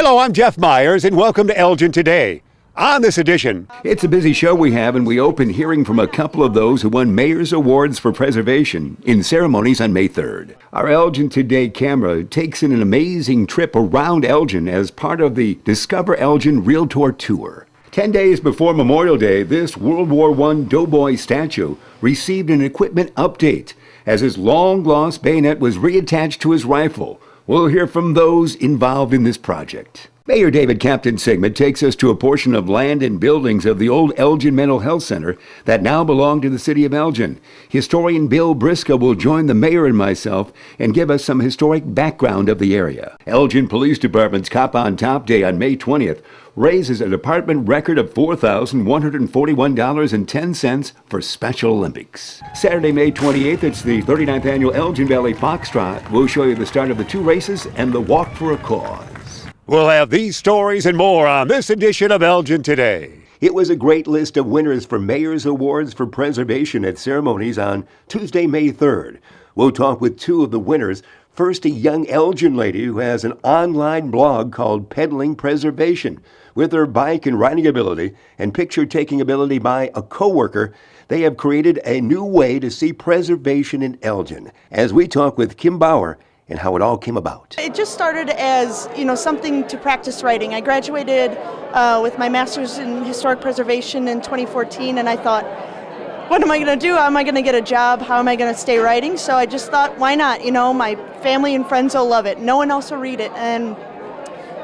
Hello, I'm Jeff Myers, and welcome to Elgin Today. On this edition, it's a busy show we have, and we open hearing from a couple of those who won Mayor's Awards for Preservation in ceremonies on May 3rd. Our Elgin Today camera takes in an amazing trip around Elgin as part of the Discover Elgin Realtor Tour. 10 days before Memorial Day, this World War I Doughboy statue received an equipment update as his long-lost bayonet was reattached to his rifle. We'll hear from those involved in this project. Mayor David Kaptain's segment takes us to a portion of land and buildings of the old Elgin Mental Health Center that now belong to the city of Elgin. Historian Bill Briska will join the mayor and myself and give us some historic background of the area. Elgin Police Department's Cop on Top Day on May 20th raises a department record of $4,141.10 for Special Olympics. Saturday, May 28th, it's the 39th annual Elgin Valley Fox Trot. We'll show you the start of the 2 races and the Walk for a Cause. We'll have these stories and more on this edition of Elgin Today. It was a great list of winners for Mayor's Awards for Preservation at ceremonies on Tuesday, May 3rd. We'll talk with 2 of the winners. First, a young Elgin lady who has an online blog called Peddling Preservation. With her bike and riding ability and picture-taking ability by a coworker, they have created a new way to see preservation in Elgin. As we talk with Kim Bauer and how it all came about. It just started as, something to practice writing. I graduated with my master's in historic preservation in 2014, and I thought, what am I going to do? How am I going to get a job? How am I going to stay writing? So I just thought, why not? My family and friends will love it. No one else will read it. And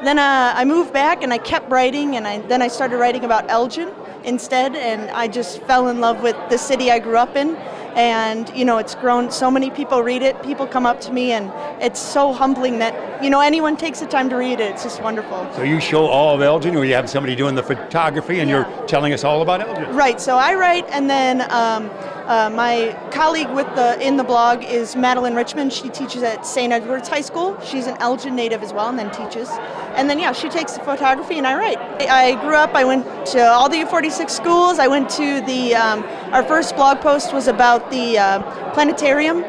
then I moved back and I kept writing, and then I started writing about Elgin instead, and I just fell in love with the city I grew up in. And, it's grown. So many people read it. People come up to me, and it's so humbling that, anyone takes the time to read it. It's just wonderful. So you show all of Elgin, or you have somebody doing the photography, and you're telling us all about Elgin? Right. So I write, and then my colleague in the blog is Madeline Richmond. She teaches at St. Edward's High School. She's an Elgin native as well, and then teaches. And then, she takes the photography, and I write. I grew up, I went to all the 46 schools. I went to our first blog post was about the planetarium,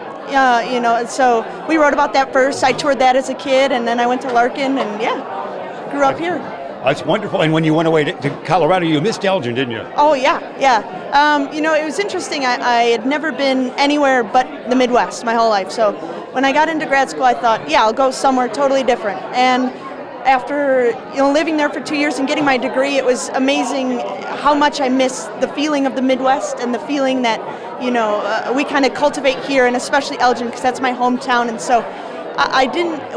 so we wrote about that first. I toured that as a kid, and then I went to Larkin, and grew up here. That's wonderful. And when you went away to Colorado, you missed Elgin, didn't you? Oh, yeah. It was interesting. I had never been anywhere but the Midwest my whole life. So when I got into grad school, I thought, I'll go somewhere totally different. And after living there for 2 years and getting my degree, it was amazing how much I missed the feeling of the Midwest and the feeling that we kind of cultivate here, and especially Elgin, because that's my hometown. And so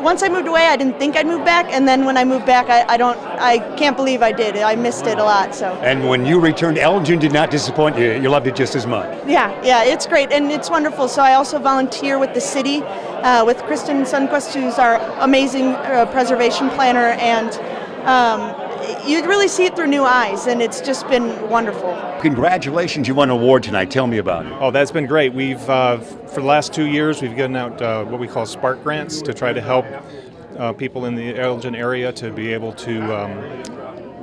once I moved away, I didn't think I'd move back, and then when I moved back, I can't believe I did. I missed it a lot. So. And when you returned, Elgin did not disappoint you. You loved it just as much. Yeah, it's great, and it's wonderful. So I also volunteer with the city, with Kristen Sundquist, who's our amazing preservation planner, and you really see it through new eyes, and it's just been wonderful. Congratulations, you won an award tonight. Tell me about it. Oh, that's been great. We've, for the last 2 years, we've given out what we call Spark Grants to try to help people in the Elgin area to be able to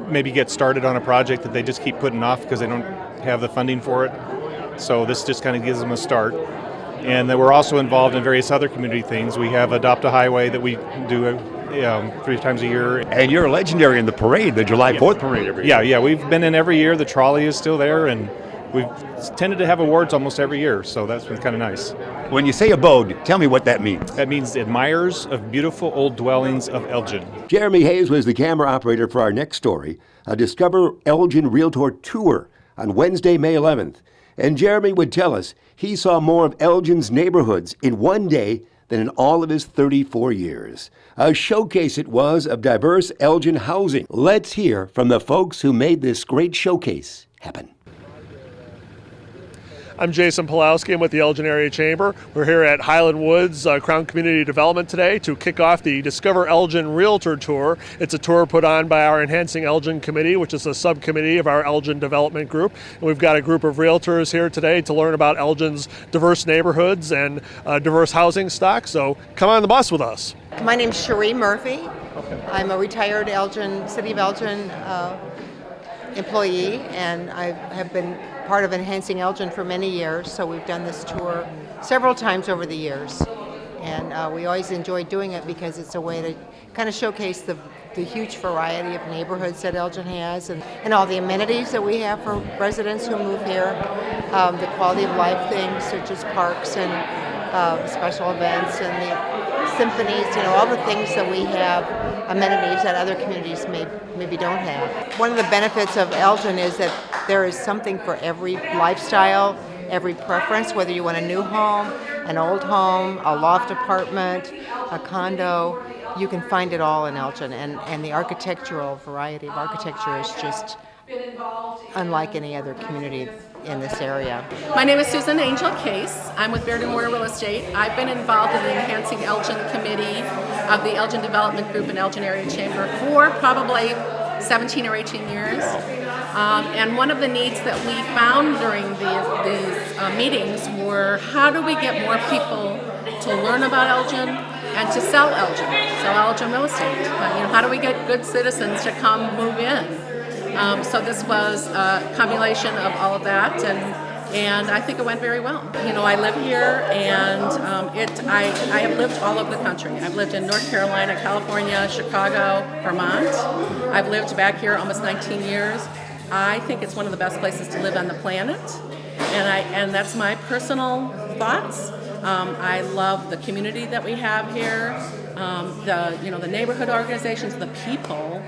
maybe get started on a project that they just keep putting off because they don't have the funding for it. So this just kind of gives them a start. And then we're also involved in various other community things. We have Adopt a Highway that we do 3 times a year. And you're legendary in the parade, the July 4th parade every year. Yeah, we've been in every year. The trolley is still there, and we've tended to have awards almost every year, so that's been kind of nice. When you say abode, tell me what that means. That means admirers of beautiful old dwellings of Elgin. Jeremy Hayes was the camera operator for our next story, a Discover Elgin Realtor Tour on Wednesday, May 11th. And Jeremy would tell us he saw more of Elgin's neighborhoods in one day than in all of his 34 years. A showcase it was of diverse Elgin housing. Let's hear from the folks who made this great showcase happen. I'm Jason Pulowski. I'm with the Elgin Area Chamber. We're here at Highland Woods Crown Community Development today to kick off the Discover Elgin Realtor Tour. It's a tour put on by our Enhancing Elgin Committee, which is a subcommittee of our Elgin Development Group. And we've got a group of realtors here today to learn about Elgin's diverse neighborhoods and diverse housing stock. So come on the bus with us. My name's Cherie Murphy. I'm a retired City of Elgin employee, and I have been part of Enhancing Elgin for many years, so we've done this tour several times over the years. And we always enjoy doing it because it's a way to kind of showcase the the huge variety of neighborhoods that Elgin has, and all the amenities that we have for residents who move here, the quality of life things such as parks and special events and the symphonies, all the things that we have, amenities that other communities maybe don't have. One of the benefits of Elgin is that there is something for every lifestyle, every preference, whether you want a new home, an old home, a loft apartment, a condo. You can find it all in Elgin, and the architectural variety of architecture is just unlike any other community in this area. My name is Susan Angel Case. I'm with Baird & Warner Real Estate. I've been involved in the Enhancing Elgin Committee of the Elgin Development Group and Elgin Area Chamber for probably 17 or 18 years. And one of the needs that we found during these meetings were, how do we get more people to learn about Elgin and to sell Elgin real estate? How do we get good citizens to come move in? So this was a combination of all of that, and I think it went very well. I live here, and I have lived all over the country. I've lived in North Carolina, California, Chicago, Vermont. I've lived back here almost 19 years. I think it's one of the best places to live on the planet, and that's my personal thoughts. I love the community that we have here, the neighborhood organizations, the people,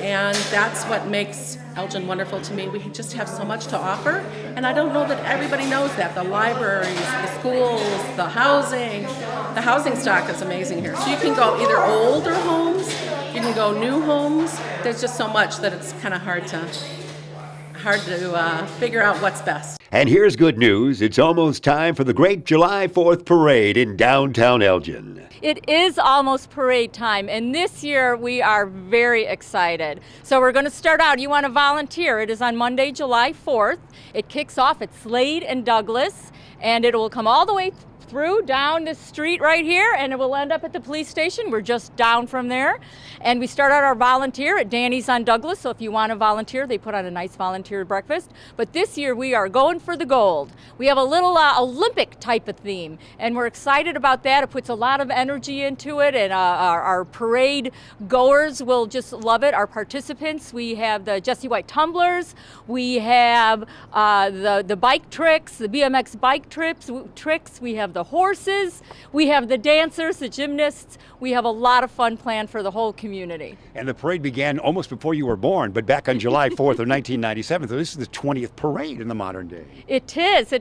and that's what makes Elgin wonderful to me. We just have so much to offer, and I don't know that everybody knows that. The libraries, the schools, the housing stock is amazing here. So you can go either older homes, you can go new homes. There's just so much that it's kind of hard to figure out what's best. And here's good news. It's almost time for the great July 4th parade in downtown Elgin. It is almost parade time, and this year we are very excited. So we're going to start out. You want to volunteer. It is on Monday, July 4th. It kicks off at Slade and Douglas, and it will come all the way through down this street right here, and it will end up at the police station. We're just down from there. And we start out our volunteer at Danny's on Douglas, so if you want to volunteer, they put on a nice volunteer breakfast. But this year we are going for the gold. We have a little Olympic type of theme, and we're excited about that. It puts a lot of energy into it, and our parade goers will just love it. Our participants, we have the Jesse White tumblers, we have the bike tricks, the BMX bike tricks, we have the horses, we have the dancers, the gymnasts. We have a lot of fun planned for the whole community. And the parade began almost before you were born, but back on July 4th of 1997, so this is the 20th parade in the modern day. It is. The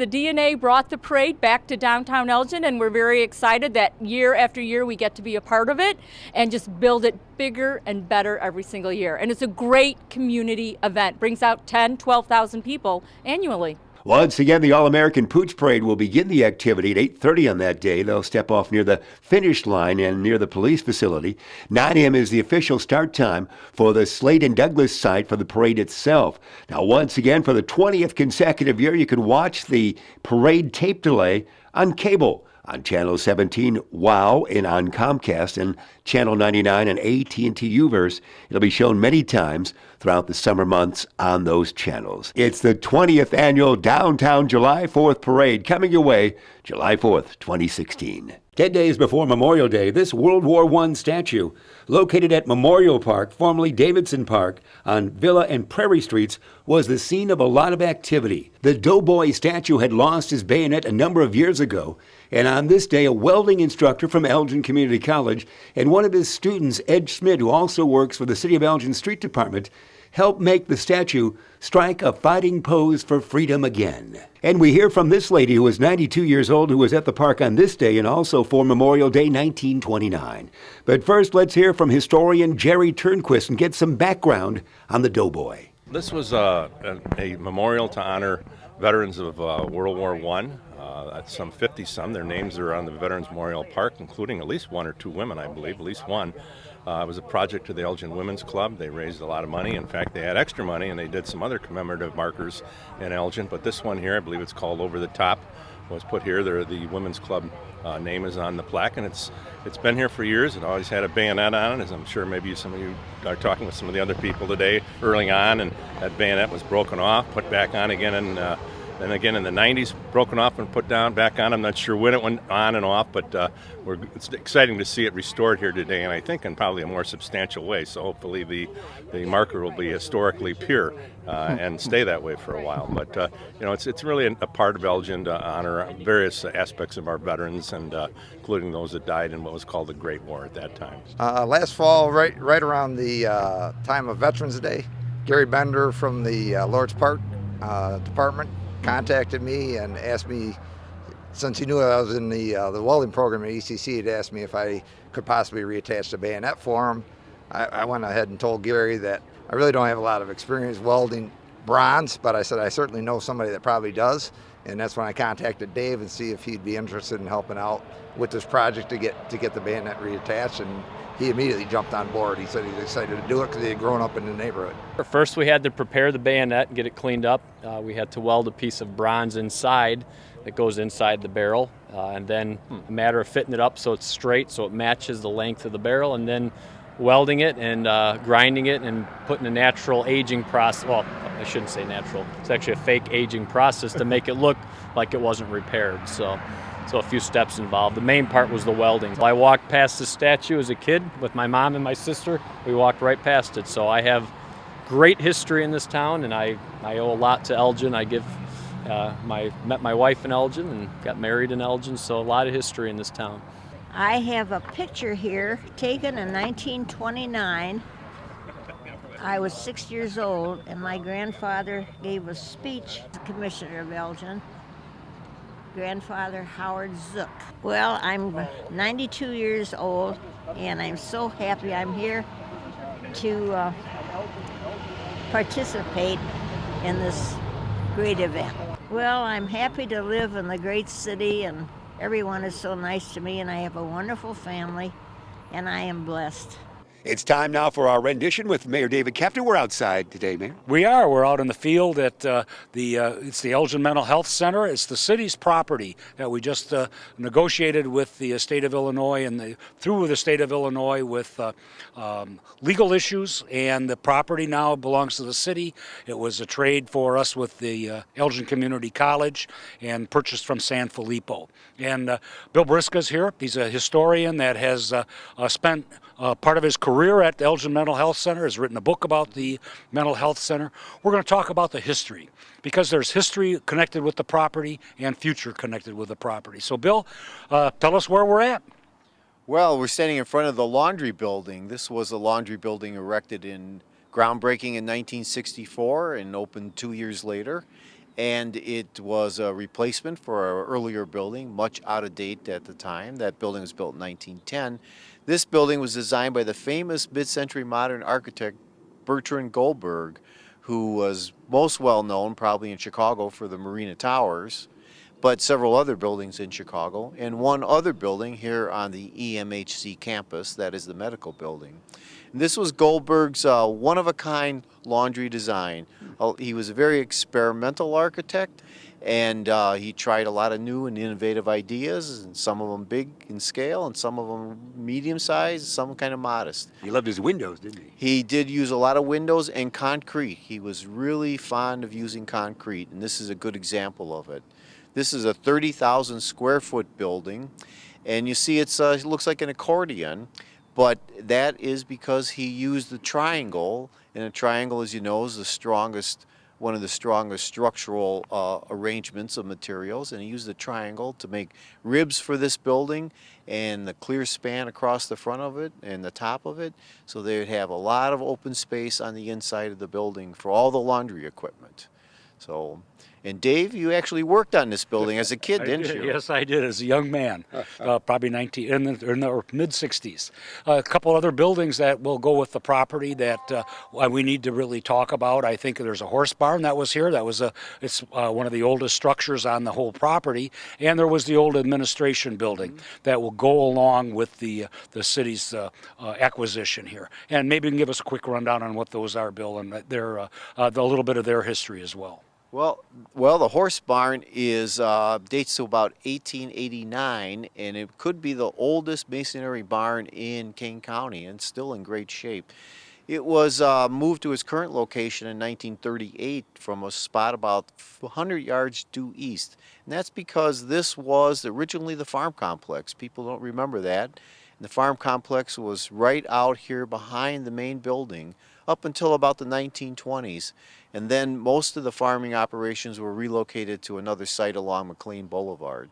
DNA brought the parade back to downtown Elgin, and we're very excited that year after year we get to be a part of it and just build it bigger and better every single year. And it's a great community event. Brings out 10, 12,000 people annually. Once again, the All-American Pooch Parade will begin the activity at 8:30 on that day. They'll step off near the finish line and near the police facility. 9 a.m. is the official start time for the Slade and Douglas site for the parade itself. Now, once again, for the 20th consecutive year, you can watch the parade tape delay on cable on Channel 17 WOW and on Comcast, and Channel 99 and AT&T Uverse. It'll be shown many times throughout the summer months on those channels. It's the 20th annual Downtown July 4th Parade coming your way July 4th, 2016. 10 days before Memorial Day, this World War I statue, located at Memorial Park, formerly Davidson Park, on Villa and Prairie Streets, was the scene of a lot of activity. The Doughboy statue had lost his bayonet a number of years ago, and on this day, a welding instructor from Elgin Community College and one of his students, Ed Schmidt, who also works for the City of Elgin Street Department, helped make the statue strike a fighting pose for freedom again. And we hear from this lady who is 92 years old, who was at the park on this day and also for Memorial Day 1929. But first, let's hear from historian Jerry Turnquist and get some background on the Doughboy. This was a memorial to honor veterans of World War I. Some 50-some. Their names are on the Veterans Memorial Park, including at least one or two women, I believe, at least one. It was a project to the Elgin Women's Club. They raised a lot of money. In fact, they had extra money, and they did some other commemorative markers in Elgin. But this one here, I believe it's called Over the Top, was put here. The Women's Club name is on the plaque, and it's been here for years. It always had a bayonet on it, as I'm sure maybe some of you are talking with some of the other people today early on, and that bayonet was broken off, put back on again Then again in the 90s, broken off and put down, back on. I'm not sure when it went on and off, but it's exciting to see it restored here today, and I think in probably a more substantial way. So hopefully the marker will be historically pure and stay that way for a while. But it's really a part of Elgin to honor various aspects of our veterans, and including those that died in what was called the Great War at that time. Last fall, right around the time of Veterans Day, Gary Bender from the Lord's Park Department contacted me and asked me, since he knew I was in the welding program at ECC, he'd asked me if I could possibly reattach the bayonet for him. I went ahead and told Gary that I really don't have a lot of experience welding bronze, but I said I certainly know somebody that probably does, and that's when I contacted Dave and see if he'd be interested in helping out with this project to get the bayonet reattached, and he immediately jumped on board. He said he's excited to do it because he had grown up in the neighborhood. First we had to prepare the bayonet and get it cleaned up. We had to weld a piece of bronze inside that goes inside the barrel, and then a matter of fitting it up so it's straight, so it matches the length of the barrel, and then welding it and grinding it and putting a natural aging process. Well, I shouldn't say natural. It's actually a fake aging process to make it look like it wasn't repaired. So a few steps involved. The main part was the welding. I walked past the statue as a kid with my mom and my sister. We walked right past it. So I have great history in this town, and I owe a lot to Elgin. I met my wife in Elgin and got married in Elgin, so a lot of history in this town. I have a picture here taken in 1929. I was 6 years old, and my grandfather gave a speech to the commissioner of Elgin, Grandfather Howard Zook. Well, I'm 92 years old, and I'm so happy I'm here to participate in this great event. Well, I'm happy to live in the great city, and everyone is so nice to me, and I have a wonderful family, and I am blessed. It's time now for our rendition with Mayor David Kaptain. We're outside today, Mayor. We are. We're out in the field at it's the Elgin Mental Health Center. It's the city's property that we just negotiated with the state of Illinois and through the state of Illinois with legal issues, and the property now belongs to the city. It was a trade for us with the Elgin Community College and purchased from San Filippo. And Bill Briska's here. He's a historian that has spent part of his career at the Elgin Mental Health Center, has written a book about the mental health center. We're going to talk about the history, because there's history connected with the property and future connected with the property. So Bill, tell us where we're at. Well, we're standing in front of the laundry building. This was a laundry building erected in groundbreaking in 1964 and opened 2 years later. And it was a replacement for an earlier building, much out of date at the time. That building was built in 1910. This building was designed by the famous mid-century modern architect Bertrand Goldberg, who was most well known probably in Chicago for the Marina Towers, but several other buildings in Chicago, and one other building here on the EMHC campus, that is the medical building. And this was Goldberg's one-of-a-kind laundry design. He was a very experimental architect, and he tried a lot of new and innovative ideas, and some of them big in scale, and some of them medium-sized, some kind of modest. He loved his windows, didn't he? He did use a lot of windows and concrete. He was really fond of using concrete, and this is a good example of it. This is a 30,000 square foot building, and you see it looks like an accordion, but that is because he used the triangle, and a triangle, as you know, is one of the strongest structural arrangements of materials, and he used the triangle to make ribs for this building and the clear span across the front of it and the top of it, so they would have a lot of open space on the inside of the building for all the laundry equipment. So, and Dave, you actually worked on this building as a kid, didn't you? Yes, I did, as a young man, probably in the mid-60s. A couple other buildings that will go with the property that we need to really talk about. I think there's a horse barn that was here. It's one of the oldest structures on the whole property. And there was the old administration building that will go along with the city's acquisition here. And maybe you can give us a quick rundown on what those are, Bill, and a little bit of their history as well. Well, the horse barn dates to about 1889, and it could be the oldest masonry barn in Kane County, and still in great shape. It was moved to its current location in 1938 from a spot about 100 yards due east. And that's because this was originally the farm complex. People don't remember that. And the farm complex was right out here behind the main building up until about the 1920s. And then most of the farming operations were relocated to another site along McLean Boulevard.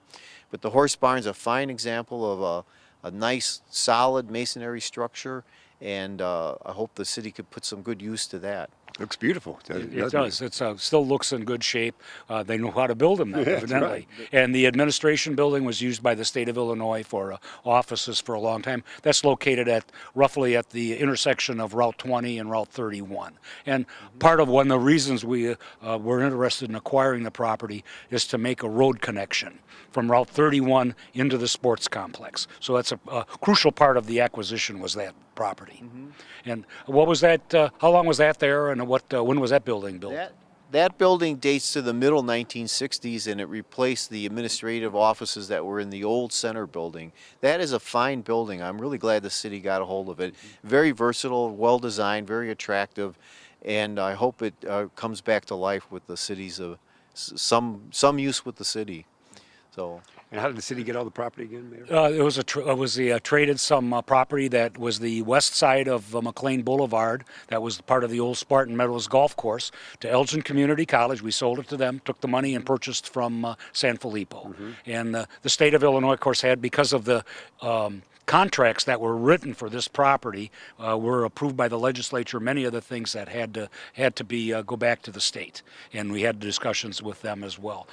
But the horse barn is a fine example of a nice, solid masonry structure, and I hope the city could put some good use to that. Looks beautiful. It does. It still looks in good shape. They know how to build them, evidently. Right. And the administration building was used by the state of Illinois for offices for a long time. That's located roughly at the intersection of Route 20 and Route 31. And part of one of the reasons we were interested in acquiring the property is to make a road connection from Route 31 into the sports complex. So that's a crucial part of the acquisition, was that property. And what was that? How long was that there, and when was that building built? That building dates to the middle 1960s, and it replaced the administrative offices that were in the old center building. That is a fine building. I'm really glad the city got a hold of it. Very versatile, well designed, very attractive, and I hope it comes back to life with the city's some use with the city. So. And how did the city get all the property again, Mayor? It was traded some property that was the west side of McLean Boulevard. That was part of the old Spartan Meadows golf course to Elgin Community College. We sold it to them, took the money, and purchased from San Filippo. And the state of Illinois, of course, had, because of the contracts that were written for this property, were approved by the legislature. Many of the things that had to be go back to the state, and we had discussions with them as well.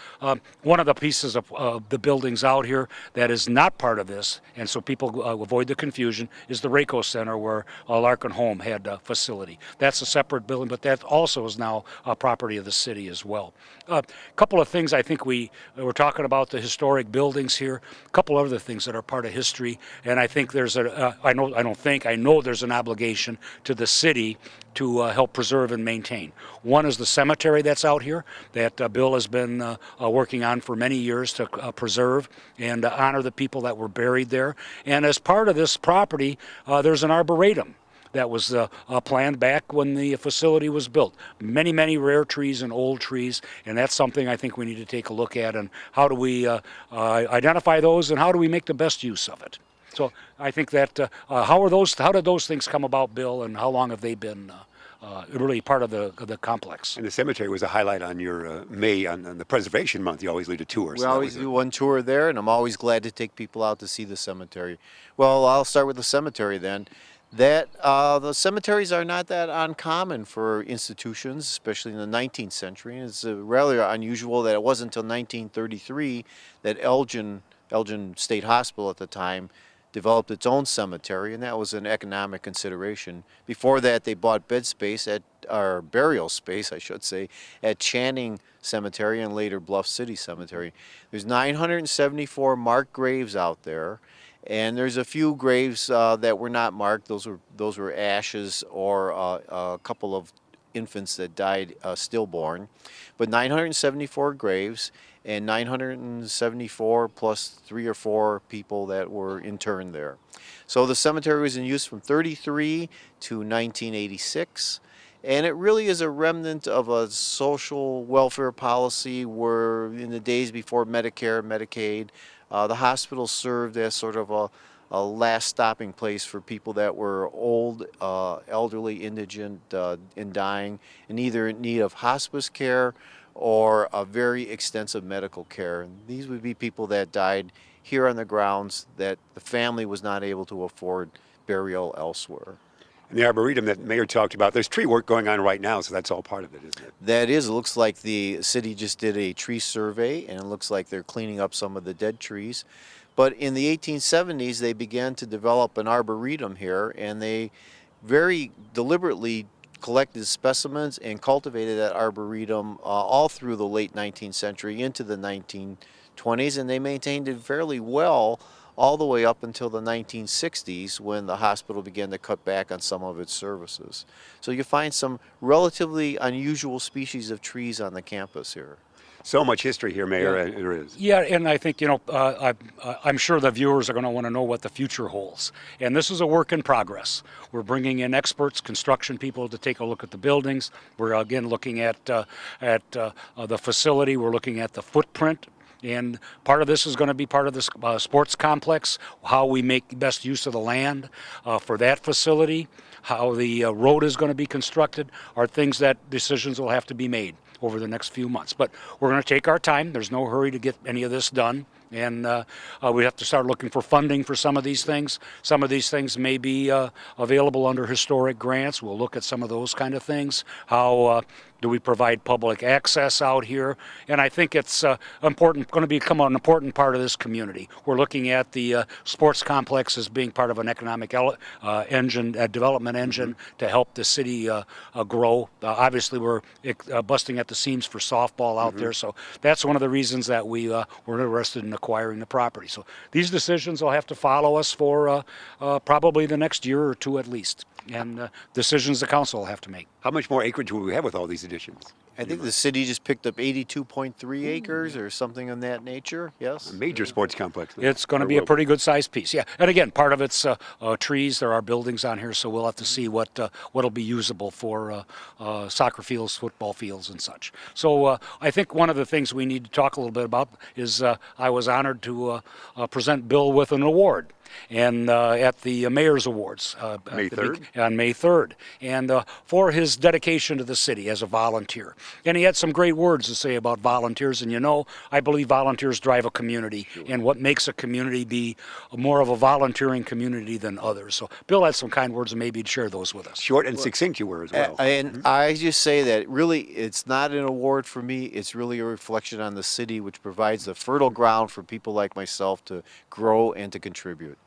One of the pieces of the buildings out here that is not part of this, and so people avoid the confusion, is the Rayco Center, where Larkin Home had a facility. That's a separate building, but that also is now a property of the city as well. A couple of things I think we're talking about, the historic buildings here. A couple other things that are part of history, and I think there's I know there's an obligation to the city to help preserve and maintain. One is the cemetery that's out here that Bill has been working on for many years to preserve and honor the people that were buried there. And as part of this property, there's an arboretum that was planned back when the facility was built. Many, many rare trees and old trees, and that's something I think we need to take a look at, and how do we identify those, and how do we make the best use of it. So I think that how did those things come about, Bill, and how long have they been really part of the complex? And the cemetery was a highlight on your on the Preservation Month. You always lead a tour. We always do one tour there, and I'm always glad to take people out to see the cemetery. Well, I'll start with the cemetery then. The cemeteries are not that uncommon for institutions, especially in the 19th century. It's rather unusual that it wasn't until 1933 that Elgin State Hospital at the time developed its own cemetery, and that was an economic consideration. Before that, they bought burial space, I should say, at Channing Cemetery and later Bluff City Cemetery. There's 974 marked graves out there, and there's a few graves that were not marked. Those were ashes or a couple of infants that died stillborn. But 974 graves, and 974 plus 3 or 4 people that were interned there. So the cemetery was in use from 1933 to 1986, and it really is a remnant of a social welfare policy where in the days before Medicare, Medicaid, the hospital served as sort of a last stopping place for people that were old, elderly, indigent, and dying, and either in need of hospice care or a very extensive medical care. And these would be people that died here on the grounds that the family was not able to afford burial elsewhere. And the Arboretum that Mayor talked about, there's tree work going on right now, so that's all part of it, isn't it? That is. It looks like the city just did a tree survey, and it looks like they're cleaning up some of the dead trees. But in the 1870s, they began to develop an arboretum here, and they very deliberately collected specimens and cultivated that arboretum all through the late 19th century into the 1920s, and they maintained it fairly well all the way up until the 1960s when the hospital began to cut back on some of its services. So you find some relatively unusual species of trees on the campus here. So much history here, Mayor. Yeah. There is. Yeah, and I think, I'm sure the viewers are going to want to know what the future holds. And this is a work in progress. We're bringing in experts, construction people to take a look at the buildings. We're again looking at the facility. We're looking at the footprint. And part of this is going to be part of this sports complex, how we make best use of the land for that facility, how the road is going to be constructed, are things that decisions will have to be made over the next few months. But we're going to take our time. There's no hurry to get any of this done. And we have to start looking for funding for some of these things. Some of these things may be available under historic grants. We'll look at some of those kind of things. How do we provide public access out here? And I think it's going to become an important part of this community. We're looking at the sports complex as being part of an economic development engine to help the city grow. Obviously, we're busting at the seams for softball out there, so that's one of the reasons that we were interested in acquiring the property. So these decisions will have to follow us for probably the next year or two at least, and decisions the council will have to make. How much more acreage will we have with all these additions? I think the city just picked up 82.3 acres or something of that nature, yes? A major sports complex. It's going to be a pretty good sized piece, yeah. And again, part of it's trees. There are buildings on here, so we'll have to see what'll be usable for soccer fields, football fields, and such. So I think one of the things we need to talk a little bit about is I was honored to present Bill with an award. And at the Mayor's Awards May 3rd? On May 3rd, and for his dedication to the city as a volunteer. And he had some great words to say about volunteers, and I believe volunteers drive a community, and what makes a community be more of a volunteering community than others. So Bill had some kind words, and maybe he'd share those with us. Short and succinct you were as well. And I just say that really it's not an award for me, it's really a reflection on the city, which provides the fertile ground for people like myself to grow and to contribute.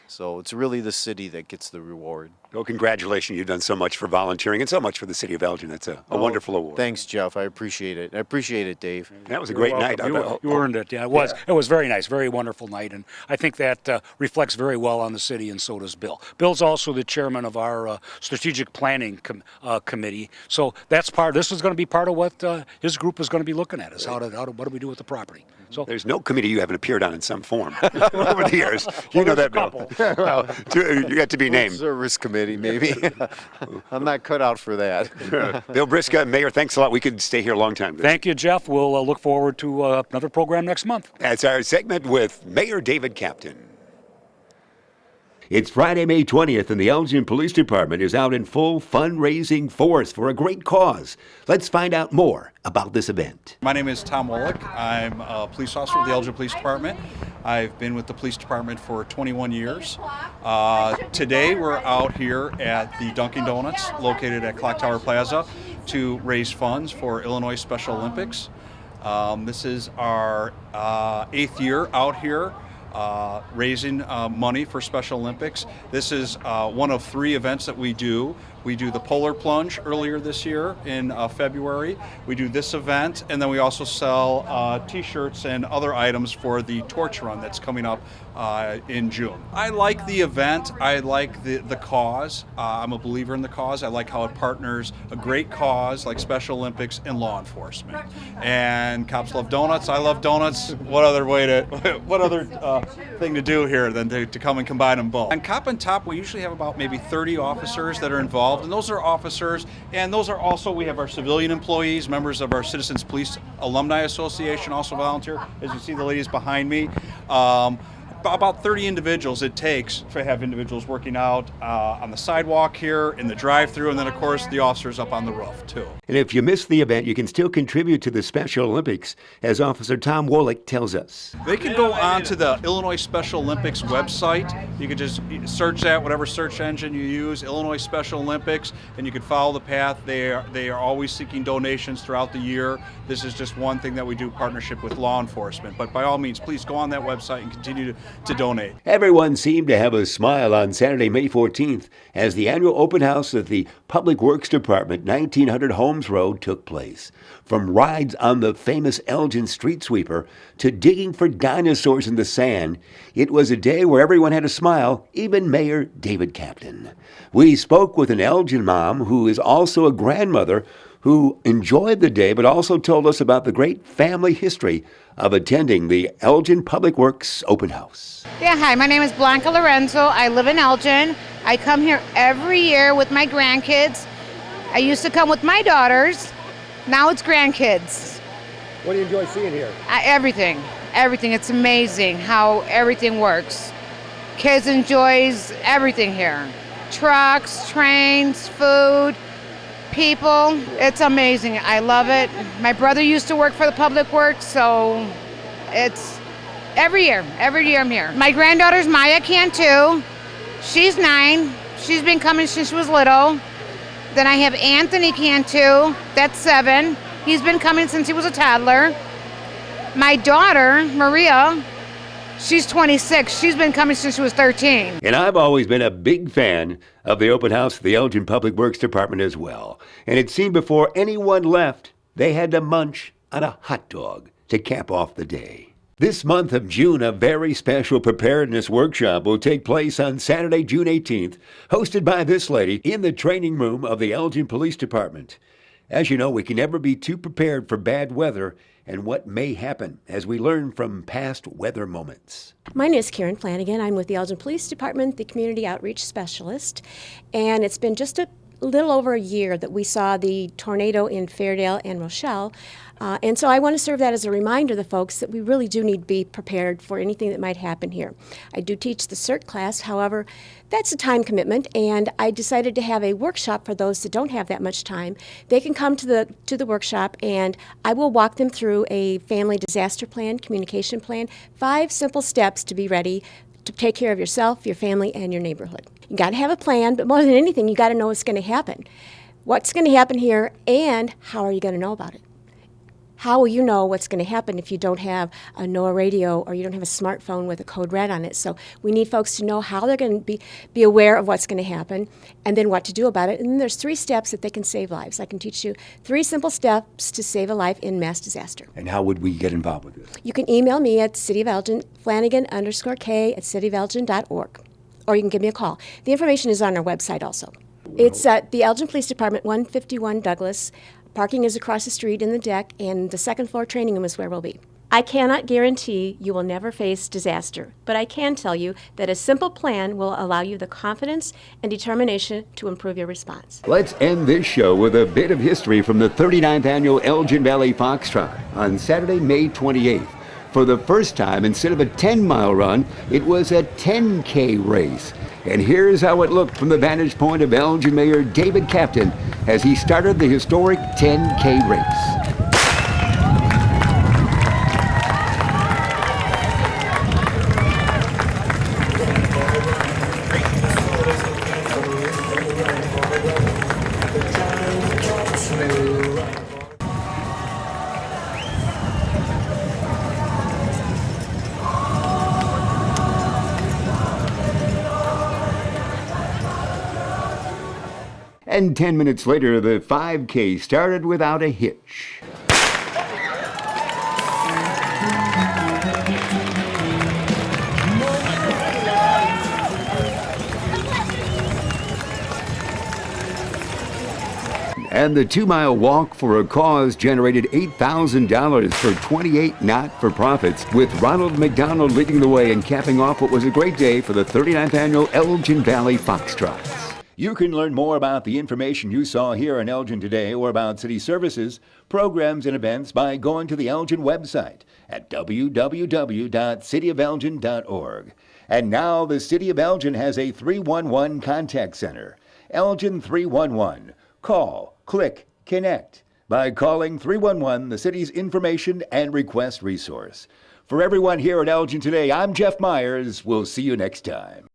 So it's really the city that gets the reward. Well, congratulations. You've done so much for volunteering and so much for the city of Elgin. That's a wonderful award. Thanks, Jeff. I appreciate it. I appreciate it, Dave. That was a great night. You earned it. Yeah, it was. Yeah. It was very nice, very wonderful night. And I think that reflects very well on the city, and so does Bill. Bill's also the chairman of our strategic planning committee. So this is going to be part of what his group is going to be looking at, is what do we do with the property. So there's no committee you haven't appeared on in some form over the years. You know that, Bill. Well, you got to be named. Service committee, maybe. I'm not cut out for that. Bill Briska, Mayor, thanks a lot. We could stay here a long time. Thank you, Jeff. We'll look forward to another program next month. That's our segment with Mayor David Kaptain. It's Friday, May 20th, and the Elgin Police Department is out in full fundraising force for a great cause. Let's find out more about this event. My name is Tom Wolick. I'm a police officer with the Elgin Police Department. I've been with the police department for 21 years. Today we're out here at the Dunkin' Donuts located at Clock Tower Plaza to raise funds for Illinois Special Olympics. This is our 8th year out here raising money for Special Olympics. This is one of 3 events that we do. We do the Polar Plunge earlier this year in February. We do this event, and then we also sell t-shirts and other items for the Torch Run that's coming up in June. I like the event. I like the cause. I'm a believer in the cause. I like how it partners a great cause like Special Olympics and law enforcement. And cops love donuts. I love donuts. What other thing to do here than to come and combine them both? On Cop and Top, we usually have about maybe 30 officers that are involved, and those are officers, and those are also, we have our civilian employees, members of our Citizens Police Alumni Association also volunteer, as you see the ladies behind me. About 30 individuals it takes to have individuals working out on the sidewalk here, in the drive-thru, and then of course the officers up on the roof too. And if you missed the event, you can still contribute to the Special Olympics, as Officer Tom Wolick tells us. They can go on to the Illinois Special Olympics website. You can just search that, whatever search engine you use, Illinois Special Olympics, and you can follow the path. They are always seeking donations throughout the year. This is just one thing that we do, partnership with law enforcement. But by all means, please go on that website and continue to donate. Everyone seemed to have a smile on Saturday, May 14th, as the annual open house at the Public Works Department, 1900 Holmes Road, took place. From rides on the famous Elgin street sweeper to digging for dinosaurs in the sand, it was a day where everyone had a smile, even Mayor David Kaptain. We spoke with an Elgin mom who is also a grandmother who enjoyed the day but also told us about the great family history of attending the Elgin Public Works Open House. Yeah, hi, my name is Blanca Lorenzo. I live in Elgin. I come here every year with my grandkids. I used to come with my daughters. Now it's grandkids. What do you enjoy seeing here? Everything. It's amazing how everything works. Kids enjoys everything here. Trucks, trains, food, people. It's amazing. I love it. My brother used to work for the Public Works, so it's every year I'm here. My granddaughter's Maya Cantu. She's 9. She's been coming since she was little. Then I have Anthony Cantu, that's 7. He's been coming since he was a toddler. My daughter, Maria, she's 26. She's been coming since she was 13. And I've always been a big fan of the open house of the Elgin Public Works Department as well. And it seemed before anyone left, they had to munch on a hot dog to cap off the day. This month of June, a very special preparedness workshop will take place on Saturday, June 18th, hosted by this lady in the training room of the Elgin Police Department. As you know, we can never be too prepared for bad weather and what may happen as we learn from past weather moments. My name is Karen Flanagan. I'm with the Elgin Police Department, the Community Outreach Specialist, and it's been just a little over a year that we saw the tornado in Fairdale and Rochelle. And so I want to serve that as a reminder to the folks that we really do need to be prepared for anything that might happen here. I do teach the CERT class, however, that's a time commitment, and I decided to have a workshop for those that don't have that much time. They can come to the workshop, and I will walk them through a family disaster plan, communication plan, 5 simple steps to be ready to take care of yourself, your family, and your neighborhood. You got to have a plan, but more than anything, you got to know what's going to happen. What's going to happen here, and how are you going to know about it? How will you know what's going to happen if you don't have a NOAA radio or you don't have a smartphone with a code red on it? So we need folks to know how they're going to be aware of what's going to happen and then what to do about it. And then there's 3 steps that they can save lives. I can teach you 3 simple steps to save a life in mass disaster. And how would we get involved with this? You can email me at City of Elgin, Flanagan_K@cityofelgin.org, or you can give me a call. The information is on our website also. It's at the Elgin Police Department, 151 Douglas. Parking is across the street in the deck, and the second floor training room is where we'll be. I cannot guarantee you will never face disaster, but I can tell you that a simple plan will allow you the confidence and determination to improve your response. Let's end this show with a bit of history from the 39th Annual Elgin Valley Fox Trot on Saturday, May 28th. For the first time, instead of a 10-mile run, it was a 10K race. And here's how it looked from the vantage point of Elgin Mayor David Kaptain as he started the historic 10K race. And 10 minutes later, the 5K started without a hitch. And the 2-mile walk for a cause generated $8,000 for 28 not-for-profits, with Ronald McDonald leading the way and capping off what was a great day for the 39th Annual Elgin Valley Foxtrots. You can learn more about the information you saw here on Elgin Today or about city services, programs, and events by going to the Elgin website at www.cityofelgin.org. And now the City of Elgin has a 311 contact center. Elgin 311. Call, click, connect by calling 311, the city's information and request resource. For everyone here at Elgin Today, I'm Jeff Myers. We'll see you next time.